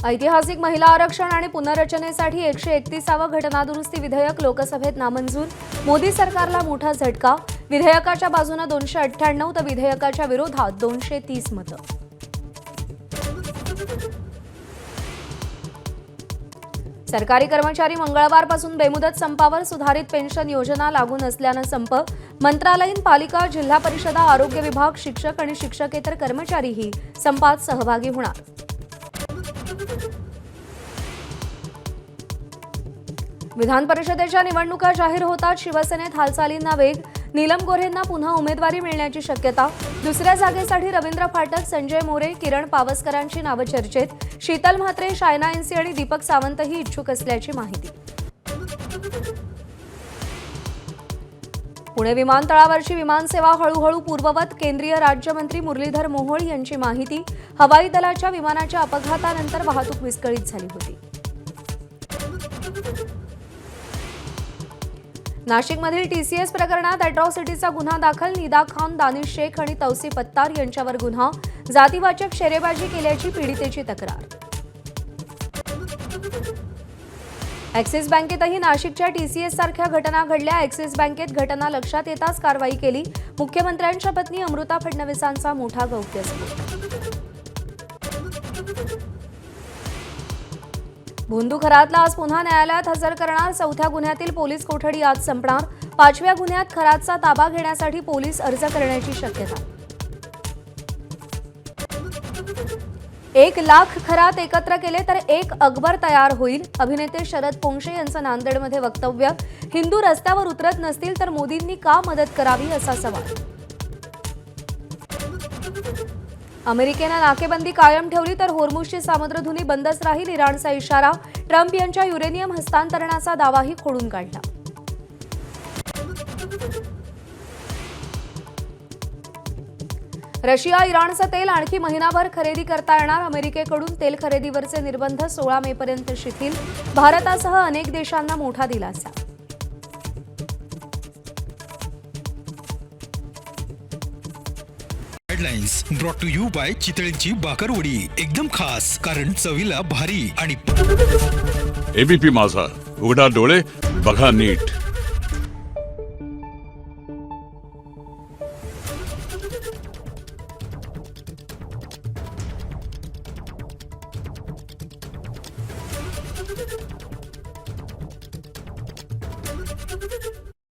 ऐतिहासिक महिला आरक्षण आणि पुनर्रचनेसाठी 131वे घटनादुरुस्ती विधेयक लोकसभेत नामंजूर. मोदी सरकारला मोठा झटका. विधेयकाच्या बाजूने 298 तर विधेयकाच्या विरोधात 230 मतं. सरकारी कर्मचारी मंगळवारपासून बेमुदत संपावर. सुधारित पेन्शन योजना लागू नसल्यानं संप. मंत्रालयीन पालिका, जिल्हा परिषदा, आरोग्य विभाग, शिक्षक आणि शिक्षकेतर कर्मचारीही संपात सहभागी होणार. विधान परिषदेच्या निवडणुका जाहीर होतात. शिवसेनेत हालचालींना वेग. नीलम गोऱ्हेंना पुन्हा उमेदवारी मिळण्याची शक्यता. दुसऱ्या जागेसाठी रवींद्र फाटक, संजय मोरे, किरण पावसकरांची नावं चर्चेत. शीतल म्हात्रे, शायना एनसी आणि दीपक सावंतही इच्छुक असल्याची माहिती. पुणे विमानतळावरची विमानसेवा हळूहळू पूर्ववत. केंद्रीय राज्यमंत्री मुरलीधर मोहोळ यांची माहिती. हवाई दलाच्या विमानाच्या अपघातानंतर वाहतूक विस्कळीत झाली होती. नाशिकमधील टीसीएस प्रकरणात अॅट्रॉसिटीचा गुन्हा दाखल. निदा खान, दानिश शेख आणि तौसिफ अत्तार यांच्यावर गुन्हा. जातीवाचक शेरेबाजी केल्याची पीडितेची तक्रार. ॲक्सिस बँकेतही नाशिकच्या टीसीएस सारख्या घटना घडल्या. ॲक्सिस बँकेत घटना लक्षात येताच कारवाई केली. मुख्यमंत्र्यांच्या पत्नी अमृता फडणवीसांचा मोठा गौप्यस्फोट. भोंदू खरातला आज पुन्हा न्यायालयात हजर करणार. 4थ्या गुन्ह्यातील पोलीस कोठडी आज संपणार. 5व्या गुन्ह्यात खरातचा ताबा घेण्यासाठी पोलीस अर्ज करण्याची शक्यता. 1,00,000 खरात एकत्र केले तर 1 अकबर तयार होईल. अभिनेते शरद पोंक्षे यांचं नांदेडमध्ये वक्तव्य. हिंदू रस्त्यावर उतरत नसतील तर मोदींनी का मदत करावी असा सवाल. अमेरिकेनं नाकेबंदी कायम ठेवली तर होर्मुझची सामुद्रधुनी बंदच राहील. इराणचा इशारा. ट्रम्प यांच्या युरेनियम हस्तांतरणाचा दावाही खोडून काढला. रशिया इराणचं तेल आणखी महिनाभर खरेदी करता येणार. अमेरिकेकडून तेल खरेदीवरचे निर्बंध 16 मेपर्यंत शिथिल. भारतासह अनेक देशांना मोठा दिलासा. Headlines brought to you by चितळेंची बाकरवडी. एकदम खास, कारण चवीला भारी आणि एबीपी माझा, उघडा डोळे बघा नीट.